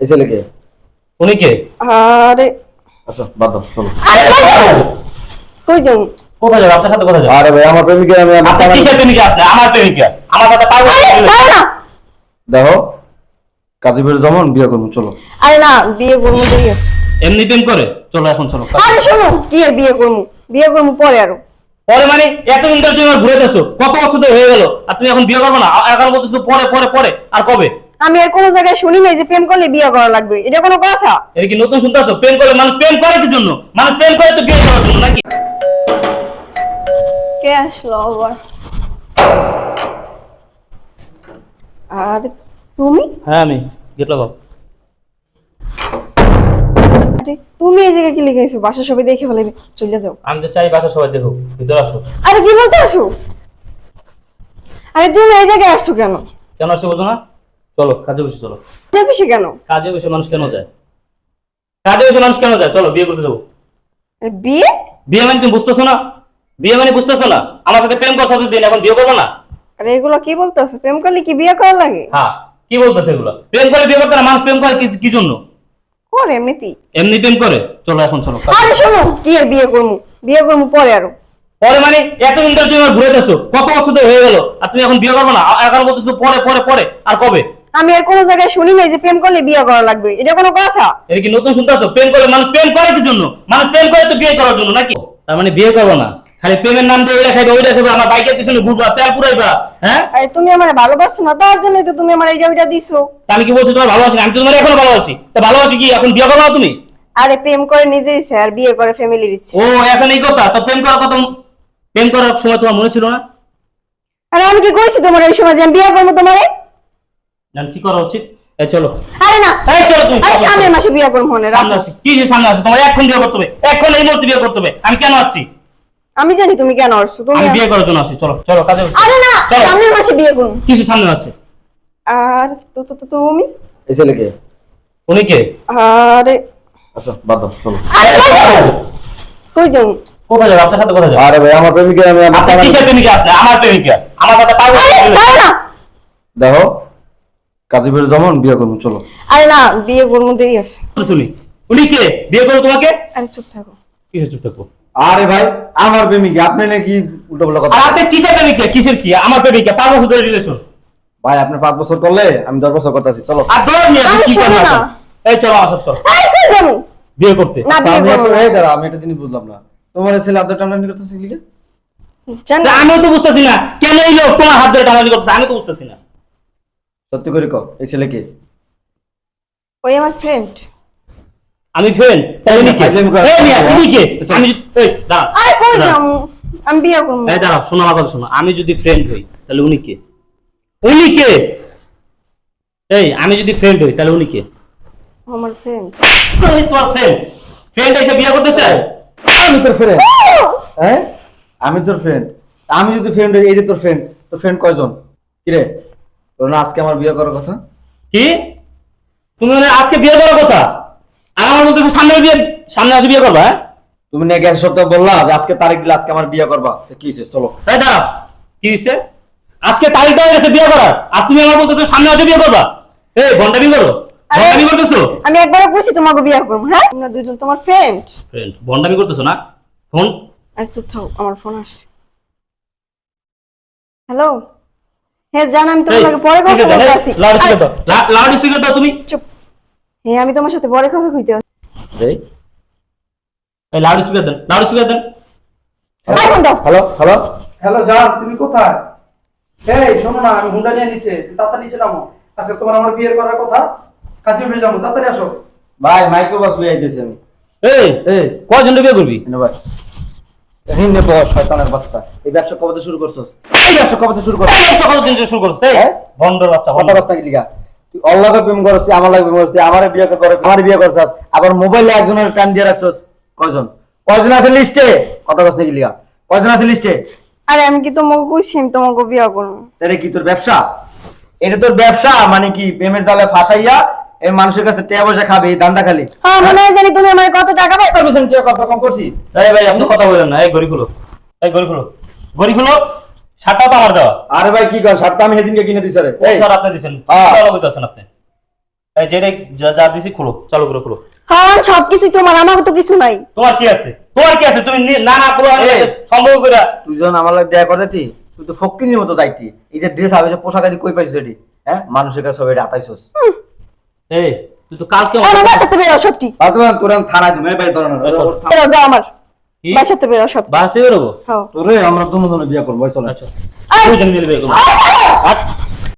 এই ছেলেকে উনি কে? আরে আচ্ছা বাদ দাও, চলো। কই যাও? কোথায় যাবে? আপনার সাথে কোথায় যাবে? আরে ভাই আমার প্রেমিকা আপনি কিসের প্রেমিকা? আপনি আমার প্রেমিকা। আমার কথা পাগল আরে ছাড়ো না। দেখো, কাজীবের যেমন বিয়ে করবো, চলো। আরে না, বিয়ে করবো দেরি আছে। এমনি প্রেম করে? চলো এখন চলো। আরে শোনো, কি আর বিয়ে করবো? বিয়ে করবো পরে আরো। পরে মানে এতদিন ধরে তুমি ঘুরে যাচ্ছো, কত বছর ধরে হয়ে গেল, আর তুমি এখন বিয়ে করবে না? এখন বলতেছো পরে পরে পরে, আর কবে? আমি আর কোনো জায়গায় শুনি নাই যে প্রেম করলে বিয়ে করা লাগবে, এটা কোনো কথা? এটা কি নতুন শুনতেছো? প্রেম করলে মানুষ প্রেম করে কি জন্য? মানুষ প্রেম করে তো বিয়ে করার জন্য নাকি? কে আসলো আবার? আর তুমি? হ্যাঁ আমি গেট লাগাও। আরে তুমি এই জায়গায় কি লিখেছো? বাসা সবাই দেখে ফেলে, চলে যাও। আমি তো চাই বাসা সবাই দেখো, ভিতরে আসো। আরে কি বলতে আসো? আরে তুমি এই জায়গায় আসছো কেন? কেন আসছে বুঝো না? চলো কাজে বসে, চলো। চেপেছি কেন? কাজে বসে মানুষ কেন যায়? কাজে বসে মানুষ কেন যায়? চলো বিয়ে করতে যাবো। আরে বিয়ে? বিয়ে মানে তুমি বুঝতেছো না? বিয়ে মানে বুঝতেছো না? আমার সাথে প্রেম করছো দিন, এখন বিয়ে করবো না? আরে এগুলো কি বলতেছো? প্রেম করলে কি বিয়ে করা লাগে? হ্যাঁ, কি বলতেছে এগুলো? প্রেম করে বিয়ে করতে না, মানুষ প্রেম করে কি জন্য? করে এমনিতেই। এমনি প্রেম করে? চলো এখন চলো। আরে শোনো, কি আর বিয়ে করবো? বিয়ে করবো পরে আরো। পরে মানে এতদিন ধরে তুমি ঘুরে যাচ্ছো, কত বছর ধরে হয়ে গেল, আর তুমি এখন বিয়ে করবে না? এখন বলতেছো পরে পরে পরে, আর কবে? আমি আর কোনো জায়গায় শুনি নাই যে প্রেম করলে বিয়ে করা লাগবে, এটা কোনো কথা? এটা কি নতুন শুনতেছো? প্রেম করলে মানুষ প্রেম করে কি জন্য? মানুষ প্রেম করে তো বিয়ে করার জন্য নাকি? তার মানে বিয়ে করবো না, খালি প্রেমের নাম দিয়ে ওইটা খাইবে ওইটা খাইবে, আমার বাইকের পিছনে ঘুরবা, তেল পুরাইবা, হ্যাঁ? আরে তুমি আমার ভালোবাসো না, তার জন্যই তো তুমি আমার এইটা ওইটা দিছো। তা আমি কি বলছি তোমার ভালোবাসি না? আমি তো তোমার এখনো ভালোবাসি। তা ভালোবাসি কি এখন বিয়ে করবো না তুমি? আরে প্রেম করে নিজের ইচ্ছে আর বিয়ে করে ফ্যামিলির ইচ্ছে। ও এখন এই কথা? তো প্রেম করার কথা, প্রেম করার সময় তোমার মনে ছিল না? আরে আমি কি কইছি তোমার এই সময় যে আমি বিয়ে করবো তোমারে? জান কি করা উচিত? এই চলো। আরে না, এই চলো তুমি। আরে সামনের মাসে বিয়ে করবো মনে রাখো। সামনে আসি কি যে সামনে আসি? তোমার এখন বিয়ে করতে হবে, এখন এই মুহূর্তে বিয়ে করতে হবে। আমি কেন আসছি? আমি জানি তুমি কেন আসছো, তুমি আমি বিয়ে করার জন্য আসি। চলো চলো কাজে বসো। আরে না, চলো। সামনের মাসে বিয়ে করবো। কিসে সামনে আছে? আর তো তো তো তুমি? এই ছেলেকে উনি কে? আরে আচ্ছা বাদ দাও, চলো। আরে কই যাও? কোথায় যাবে? আপনার সাথে কোথায় যাবে? আরে ভাই আমার প্রেমিকা আপনি কিসের প্রেমিকা? আপনি আমার প্রেমিকা। আমার কথা পাগল আরে ছাড়ো না। দেখো, কাজীবের যেমন বিয়ে করবো, চলো। আরে না, বিয়ে করবো দেরি আছে। শুনি। উনি কে? বিয়ে করো তোমাকে? আরে চুপ থাকো। কিসের চুপ থাকবো? আরে ভাই আমার প্রেমিকা, আপনি নাকি উল্টো পাল্টা কথা? আর আপনি কিসের প্রেমিকা? কিসের কি? আমার প্রেমিকা, 5 বছর ধরে রিলেশন। ভাই আপনি 5 বছর করলে আমি 10 বছর করতেছি, চলো। আর ধর নিয়ে আপনি আরে কি শোনো করেন না। এখন? এই চলো আসো, চলো আরে কই যাবো? বিয়ে করতে। না আচ্ছা, বিয়ে আমি করবো না। এই দাঁড়া, আমি একটা জিনিস বুঝলাম না, তোমার ছেলে আদর টানাটানি করতেছে লিখে? জান তা আমিও তো বুঝতেছি না কেন এই লোক তোমার হাত ধরে টানাটানি করতেছে, আমি তো বুঝতেছি না। সত্যি করে কও, এই ছেলে কে? ওই আমার ফ্রেন্ড। আমি ফ্রেন্ড, তাই উনি কে? ফাইজলামি করা। এই মিয়া, উনি কে? আমি এই দাঁড়া। আরে কই দাঁড়া। যাবো? আমি বিয়ে করবো। এই দাঁড়াও, শোনো আমার কথা শোনো। আমি যদি ফ্রেন্ড হই তাহলে উনি কে? উনি কে? এই আমি যদি ফ্রেন্ড হই তাহলে উনি কে? আমার ফ্রেন্ড। আমি তোমার ফ্রেন্ড। ফ্রেন্ড এসে বিয়ে করতে চাই? আমি তোর ফ্রেন্ড। হ্যাঁ, আমি তোর ফ্রেন্ড। আমি যদি ফ্রেন্ড হই, এই যে তোর ফ্রেন্ড, তোর ফ্রেন্ড কয়জন? কি রে, তোর না আজকে আমার বিয়ে করার কথা? কি? তুমি মানে আজকে বিয়ে করার কথা? আর আমার মধ্যে সামনে বিয়ে, সামনে আসে বিয়ে করবা? হ্যাঁ তুমি না গ্যাস সপ্তাহ বললা যে আজকে তারিখ দিলে আজকে আমার বিয়ে করবা, তো কি হয়েছে? চলো। তাই দাঁড়াও, কি হয়েছে? আজকে তারিখটা হয়ে গেছে বিয়ে করার, আর তুমি আমার বলতেছো সামনে আসে বিয়ে করবা? এই ঘন্টাবি করো, ঘন্টাবি করতেছো? আমি একবারও কইছি তোমাকে বিয়ে করবো, হ্যাঁ? তোমরা দুজন তোমার ফ্রেন্ড। ফ্রেন্ড ঘন্টাবি করতেছো না? ফোন। আরে চুপ থাকো, আমার ফোন আসছে। হ্যালো, হ্যাঁ জান, আমি তোমাকে পরে কথা বলতে আসি। লাউড স্পিকার দাও, লাউড স্পিকার দাও তুমি। চুপ। হ্যাঁ আমি তোমার সাথে পরে কথা কইতে আসি। এই এই লাউড স্পিকার দেন, লাউড স্পিকার দেন। এখন দাও। হ্যালো হ্যালো, হ্যালো জান, তুমি কোথায়? এই শোনো না, আমি হুন্ডা নিয়ে নিছে, তাড়াতাড়ি নিচে নামো। আজকে তোমার আমার বিয়ের করার কথা, কাজে উঠে যাবো, তাড়াতাড়ি আসো। ভাই মাইক্রো বাস লই আইতেছি আমি। এই এই কয়জন বিয়ে করবি? এনে ভাই, হিন্দে বস শয়তানের বাচ্চা, এই ব্যবসা কবে থেকে শুরু করছস? এই ব্যবসা কবে থেকে শুরু করছস? এই সকাল দিন থেকে শুরু করছে হ্যাঁ? ভন্ডর বাচ্চা, কথা ভন্ডর। কস নাকি লিগা? তুই অল্লাহকে প্রেম করছিস, তুই আমার লাগে প্রেম করছিস, তুই আমারে বিয়ে করে আমার বিয়ে করছস, আবার মোবাইলে একজনের টাইম দিয়ে রাখছস। কয়জন? কয়জন আছে লিস্টে? কথা কস নাকি লিগা? কয়জন আছে লিস্টে? আরে আমি কি তোমাকে কইছি আমি তোমাকে বিয়ে করবো? তাহলে কি তোর ব্যবসা? এটা তোর ব্যবসা মানে কি? প্রেমের জালে ফাঁসাইয়া এই মানুষের কাছে টাকা পয়সা খাবে, এই দান্দা খালি? হ্যাঁ মনে হয় জানি তুমি আমার কত টাকা পাই। তোর পিছনে টাকা কত কম করছি? এই ভাই আপনি কথা বলেন না, এই গড়ি খুলো, এই গড়ি খুলো, গড়ি খুলো। শার্টটা তো আমার দেওয়া। আরে ভাই কি কর, শার্টটা আমি সেদিনকে কিনে দিছি রে। এই এই স্যার আপনি দিছেন, হ্যাঁ। ভালো কইতাছেন আপনি। এই যেটা যা দিছি খুলো, চালু করে খুলো। হ্যাঁ সবকিছু তোমার, আমার তো কিছু নাই। তোমার কি আছে? তোমার কি আছে? তুমি না না পুরো সম্ভব করে তুই যখন আমার লাগে দেখা করতে তুই তো ফকিনির মতো যাইতি। এই যে ড্রেস হবে, যে পোশাক আদি কই পাইছিস এটি? হ্যাঁ, মানুষের কাছে সব এটা আতাইছস। এই তুই তো কালকে আমার বাসাতে বেরো সবটি, আর তোমার তোর আমি থানায় দিমে পাই তোর না। বেরো যাও আমার কি? বাসাতে বেরো সব। বাড়তে বেরোবো? হ্যাঁ তোরে আমরা দুজনে বিয়ে করব, চল। আচ্ছা দুজন মিলে বিয়ে করবো।